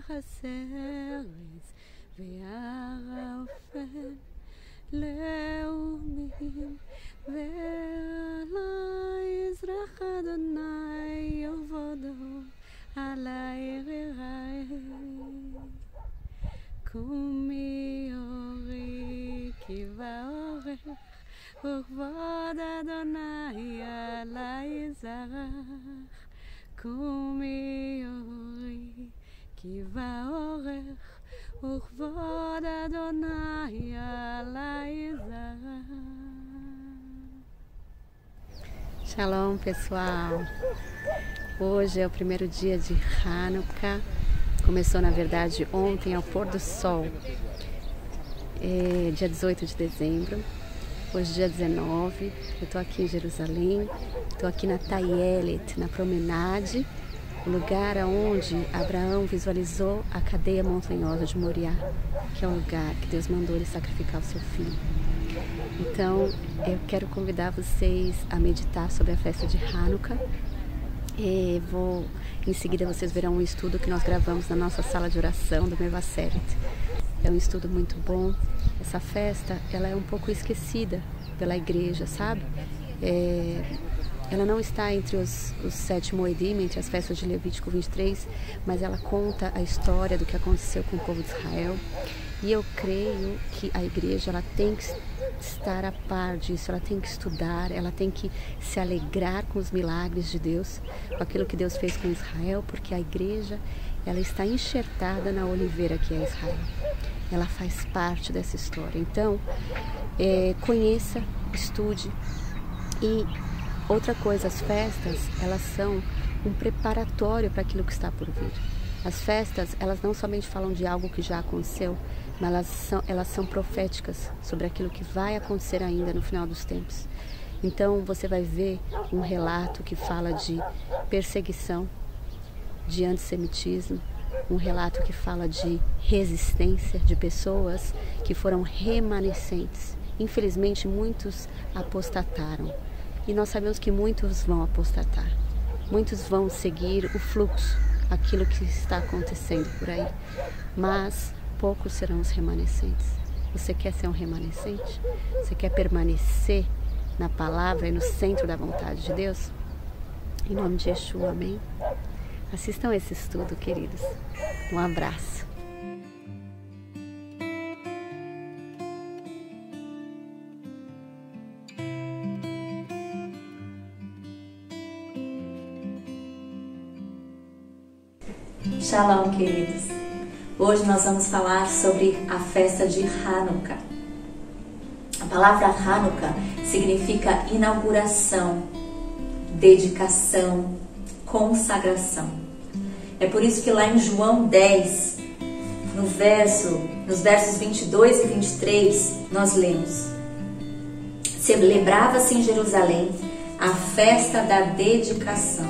הסרס והערפל לאומים ועלי יזרח אדוני יעבודו עלי יראה קומי אורי כי באורך וכבוד אדוני עלי יזרח קומי אורי כי באורך וכבוד אדוני עלי יזרח. Shalom, pessoal! Hoje é o primeiro dia de Hanukkah. Começou, na verdade, ontem ao pôr do sol, dia 18 de dezembro. Hoje, dia 19, eu estou aqui em Jerusalém, estou aqui na Tayelet, na promenade, o lugar onde Abraão visualizou a cadeia montanhosa de Moriá, que é o lugar que Deus mandou ele sacrificar o seu filho. Então, eu quero convidar vocês a meditar sobre a festa de Hanukkah. Em seguida vocês verão um estudo que nós gravamos na nossa sala de oração do Mevaseret. É um estudo muito bom. Essa festa, ela é um pouco esquecida pela igreja, sabe? Ela não está entre os 7 Moedim, entre as festas de Levítico 23, mas ela conta a história do que aconteceu com o povo de Israel. E eu creio que a igreja ela tem que estar a par disso, ela tem que estudar, ela tem que se alegrar com os milagres de Deus, com aquilo que Deus fez com Israel, porque a igreja ela está enxertada na oliveira que é Israel. Ela faz parte dessa história. Então, conheça, estude. E outra coisa, as festas, elas são um preparatório para aquilo que está por vir. As festas, elas não somente falam de algo que já aconteceu, mas elas são proféticas sobre aquilo que vai acontecer ainda no final dos tempos. Então, você vai ver um relato que fala de perseguição, de antissemitismo, um relato que fala de resistência de pessoas que foram remanescentes. Infelizmente, muitos apostataram. E nós sabemos que muitos vão apostatar. Muitos vão seguir o fluxo, aquilo que está acontecendo por aí. Mas poucos serão os remanescentes. Você quer ser um remanescente? Você quer permanecer na palavra e no centro da vontade de Deus? Em nome de Yeshua, amém? Assistam esse estudo, queridos. Um abraço. Shalom, queridos. Hoje nós vamos falar sobre a festa de Hanukkah. A palavra Hanukkah significa inauguração, dedicação, consagração. É por isso que lá em João 10, nos versos 22 e 23, nós lemos: celebrava-se em Jerusalém a festa da dedicação.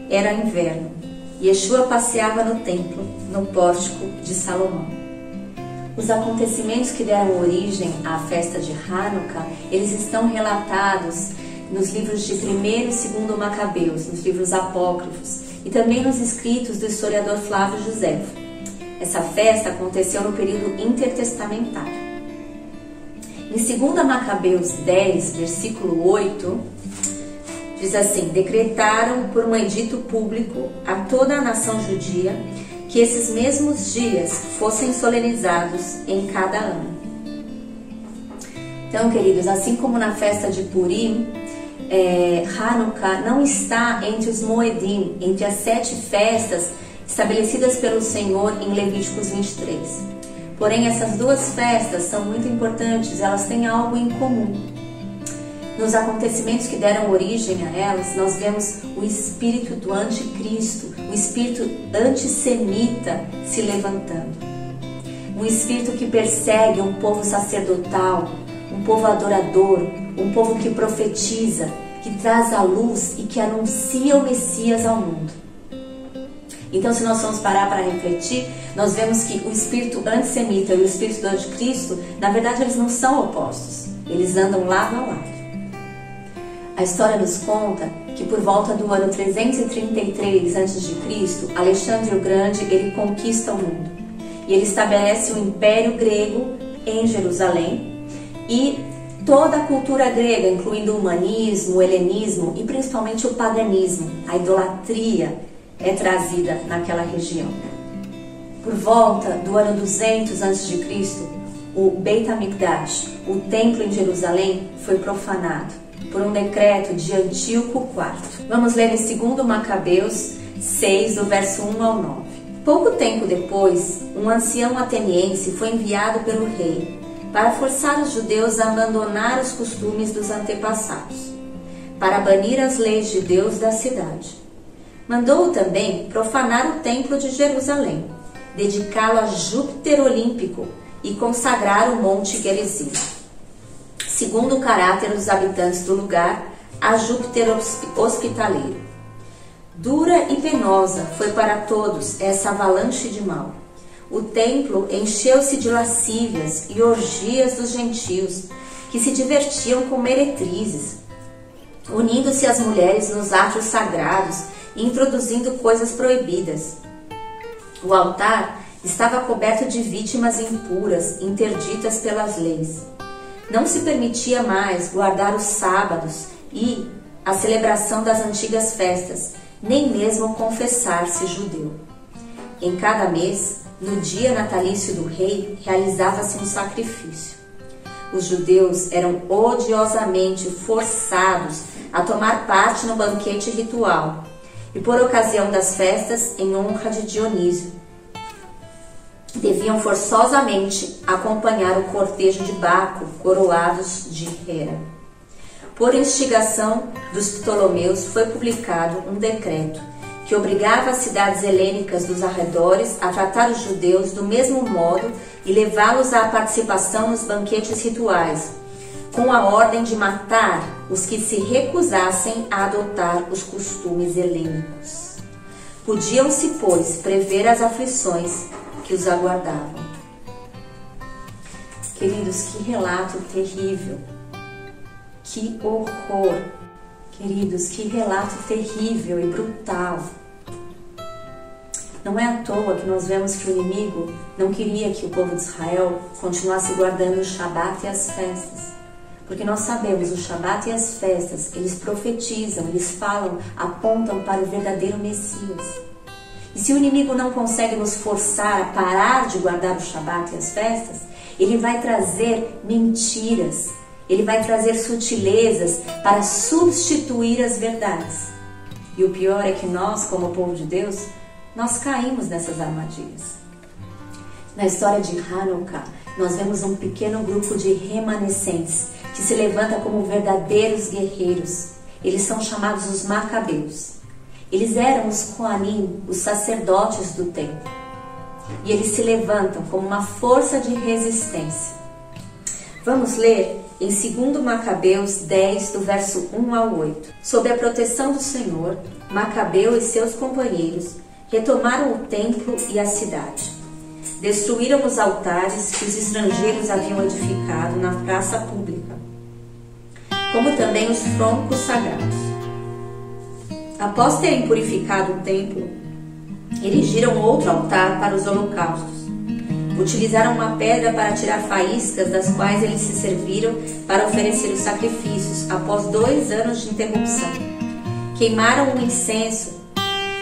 Era inverno. Yeshua passeava no templo, no pórtico de Salomão. Os acontecimentos que deram origem à festa de Hanukkah, eles estão relatados nos livros de 1º e 2º Macabeus, nos livros apócrifos, e também nos escritos do historiador Flávio Josefo. Essa festa aconteceu no período intertestamentário. Em 2 Macabeus 10, versículo 8, diz assim: decretaram por um edito público a toda a nação judia que esses mesmos dias fossem solenizados em cada ano. Então, queridos, assim como na festa de Purim, Hanukkah não está entre os Moedim, entre as 7 festas estabelecidas pelo Senhor em Levíticos 23. Porém, essas duas festas são muito importantes, elas têm algo em comum. Nos acontecimentos que deram origem a elas, nós vemos o espírito do anticristo, o espírito antissemita se levantando. Um espírito que persegue um povo sacerdotal, um povo adorador, um povo que profetiza, que traz a luz e que anuncia o Messias ao mundo. Então, se nós formos parar para refletir, nós vemos que o espírito antissemita e o espírito do anticristo, na verdade, eles não são opostos. Eles andam lado a lado. A história nos conta que por volta do ano 333 a.C., Alexandre o Grande ele conquista o mundo e ele estabelece o Império Grego em Jerusalém e toda a cultura grega, incluindo o humanismo, o helenismo e principalmente o paganismo, a idolatria é trazida naquela região. Por volta do ano 200 a.C., o Beit HaMikdash, o templo em Jerusalém, foi profanado por um decreto de Antíoco IV. Vamos ler em 2 Macabeus 6, do verso 1 ao 9. Pouco tempo depois, um ancião ateniense foi enviado pelo rei para forçar os judeus a abandonar os costumes dos antepassados, para banir as leis de Deus da cidade. Mandou também profanar o templo de Jerusalém, dedicá-lo a Júpiter Olímpico e consagrar o Monte Gerizim, segundo o caráter dos habitantes do lugar, a Júpiter hospitaleiro. Dura e penosa foi para todos essa avalanche de mal. O templo encheu-se de lascívias e orgias dos gentios, que se divertiam com meretrizes, unindo-se as mulheres nos atos sagrados e introduzindo coisas proibidas. O altar estava coberto de vítimas impuras, interditas pelas leis. Não se permitia mais guardar os sábados e a celebração das antigas festas, nem mesmo confessar-se judeu. Em cada mês, no dia natalício do rei, realizava-se um sacrifício. Os judeus eram odiosamente forçados a tomar parte no banquete ritual e, por ocasião das festas, em honra de Dionísio, deviam forçosamente acompanhar o cortejo de Baco, coroados de Hera. Por instigação dos Ptolomeus, foi publicado um decreto que obrigava as cidades helênicas dos arredores a tratar os judeus do mesmo modo e levá-los à participação nos banquetes rituais, com a ordem de matar os que se recusassem a adotar os costumes helênicos. Podiam-se, pois, prever as aflições que os aguardavam. Queridos, que relato terrível! Que horror! Queridos, que relato terrível e brutal! Não é à toa que nós vemos que o inimigo não queria que o povo de Israel continuasse guardando o Shabat e as festas. Porque nós sabemos, o Shabat e as festas, eles profetizam, eles falam, apontam para o verdadeiro Messias. E se o inimigo não consegue nos forçar a parar de guardar o Shabat e as festas, ele vai trazer mentiras, ele vai trazer sutilezas para substituir as verdades. E o pior é que nós, como povo de Deus, nós caímos nessas armadilhas. Na história de Hanukkah, nós vemos um pequeno grupo de remanescentes que se levanta como verdadeiros guerreiros. Eles são chamados os Macabeus. Eles eram os Koanim, os sacerdotes do templo. E eles se levantam como uma força de resistência. Vamos ler em 2 Macabeus 10, do verso 1 ao 8. Sob a proteção do Senhor, Macabeu e seus companheiros retomaram o templo e a cidade. Destruíram os altares que os estrangeiros haviam edificado na praça pública, como também os troncos sagrados. Após terem purificado o templo, erigiram outro altar para os holocaustos. Utilizaram uma pedra para tirar faíscas das quais eles se serviram para oferecer os sacrifícios após 2 anos de interrupção. Queimaram o incenso,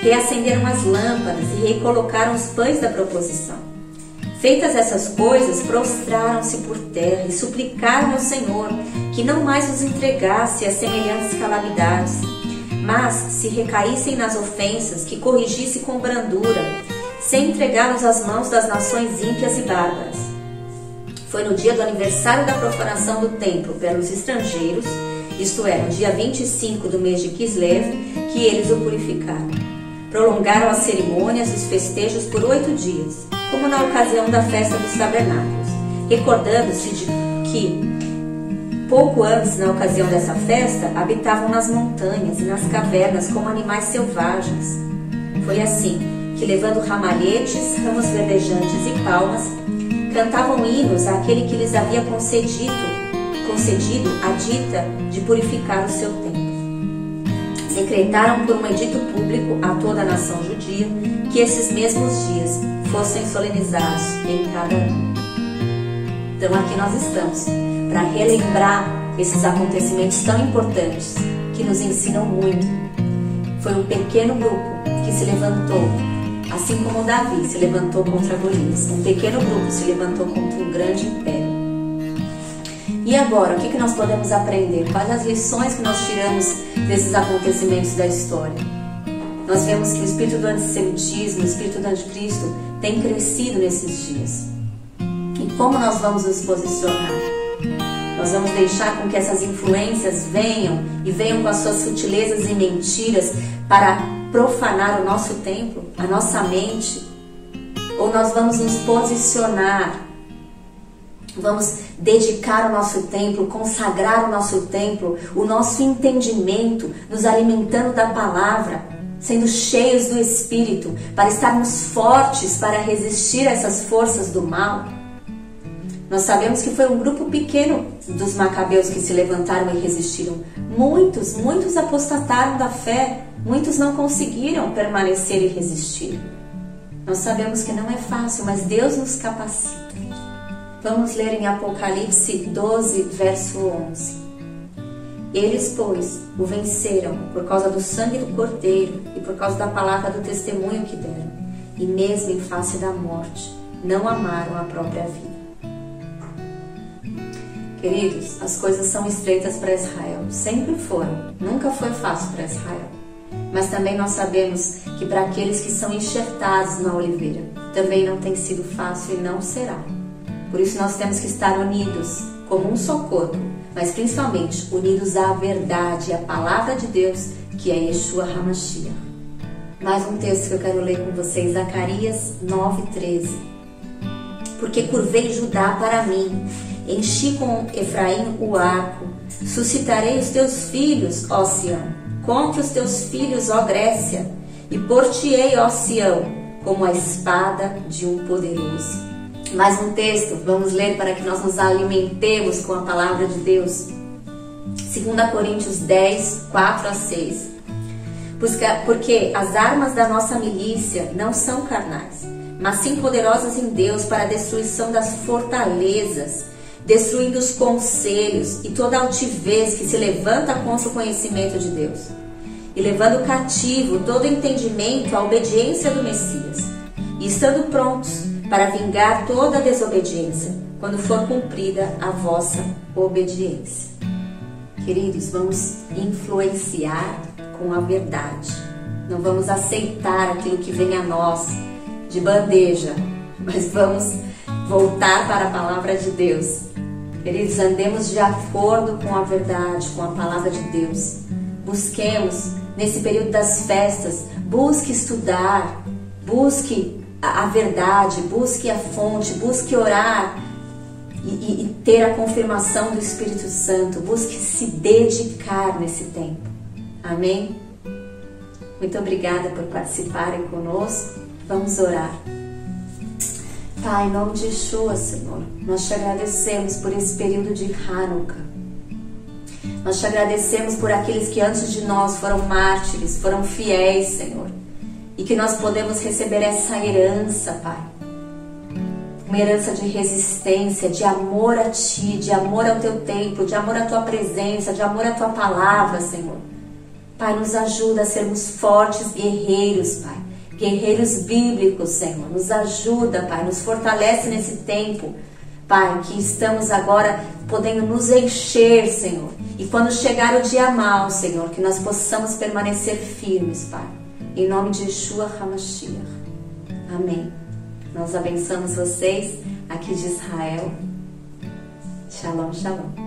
reacenderam as lâmpadas e recolocaram os pães da proposição. Feitas essas coisas, prostraram-se por terra e suplicaram ao Senhor que não mais os entregasse a semelhantes calamidades, mas, se recaíssem nas ofensas, que corrigisse com brandura, sem entregá-los às mãos das nações ímpias e bárbaras. Foi no dia do aniversário da profanação do templo pelos estrangeiros, isto é, no dia 25 do mês de Kislev, que eles o purificaram. Prolongaram as cerimônias e os festejos por 8 dias, como na ocasião da festa dos tabernáculos, recordando-se de que, pouco antes, na ocasião dessa festa, habitavam nas montanhas e nas cavernas como animais selvagens. Foi assim que, levando ramalhetes, ramos verdejantes e palmas, cantavam hinos àquele que lhes havia concedido a dita de purificar o seu templo. decretaram por um edito público a toda a nação judia que esses mesmos dias fossem solenizados em cada ano. Então aqui nós estamos para relembrar esses acontecimentos tão importantes que nos ensinam muito. Foi um pequeno grupo que se levantou, assim como Davi se levantou contra Golias. Um pequeno grupo se levantou contra um grande império. E agora, o que nós podemos aprender? Quais as lições que nós tiramos desses acontecimentos da história? Nós vemos que o espírito do antissemitismo, o espírito do anticristo tem crescido nesses dias. E como nós vamos nos posicionar? Nós vamos deixar com que essas influências venham com as suas sutilezas e mentiras para profanar o nosso templo, a nossa mente? Ou nós vamos nos posicionar, vamos dedicar o nosso templo, consagrar o nosso templo, o nosso entendimento, nos alimentando da palavra, sendo cheios do Espírito, para estarmos fortes para resistir a essas forças do mal? Nós sabemos que foi um grupo pequeno dos macabeus que se levantaram e resistiram. Muitos apostataram da fé, muitos não conseguiram permanecer e resistir. Nós sabemos que não é fácil, mas Deus nos capacita. Vamos ler em Apocalipse 12, verso 11. Eles, pois, o venceram por causa do sangue do Cordeiro e por causa da palavra do testemunho que deram, e mesmo em face da morte, não amaram a própria vida. Queridos, as coisas são estreitas para Israel, sempre foram, nunca foi fácil para Israel. Mas também nós sabemos que para aqueles que são enxertados na oliveira, também não tem sido fácil e não será. Por isso nós temos que estar unidos como um só corpo, mas principalmente unidos à verdade, à palavra de Deus, que é Yeshua HaMashiach. Mais um texto que eu quero ler com vocês, Zacarias 9:13. Porque curvei Judá para mim, enchi com Efraim o arco, suscitarei os teus filhos, ó Sião, contra os teus filhos, ó Grécia, e por-te-ei, ó Sião, como a espada de um poderoso. Mais um texto, vamos ler para que nós nos alimentemos com a palavra de Deus. 2 Coríntios 10, 4 a 6. Porque as armas da nossa milícia não são carnais, mas sim poderosas em Deus para a destruição das fortalezas, destruindo os conselhos e toda altivez que se levanta contra o conhecimento de Deus, e levando cativo todo entendimento à obediência do Messias, e estando prontos para vingar toda a desobediência, quando for cumprida a vossa obediência. Queridos, vamos influenciar com a verdade. Não vamos aceitar aquilo que vem a nós de bandeja, mas vamos voltar para a palavra de Deus. Queridos, andemos de acordo com a verdade, com a palavra de Deus. Busquemos, nesse período das festas, busque estudar, busque a verdade, busque a fonte, busque orar e ter a confirmação do Espírito Santo, busque se dedicar nesse tempo. Amém? Muito obrigada por participarem conosco. Vamos orar. Pai, em nome de Yeshua, Senhor, nós te agradecemos por esse período de Hanukkah. Nós te agradecemos por aqueles que antes de nós foram mártires, foram fiéis, Senhor. E que nós podemos receber essa herança, Pai. Uma herança de resistência, de amor a Ti, de amor ao Teu templo, de amor à Tua presença, de amor à Tua palavra, Senhor. Pai, nos ajuda a sermos fortes guerreiros, Pai. Guerreiros bíblicos, Senhor. Nos ajuda, Pai. Nos fortalece nesse tempo, Pai, que estamos agora podendo nos encher, Senhor. E quando chegar o dia mau, Senhor, que nós possamos permanecer firmes, Pai. Em nome de Yeshua HaMashiach. Amém. Nós abençoamos vocês aqui de Israel. Shalom, shalom.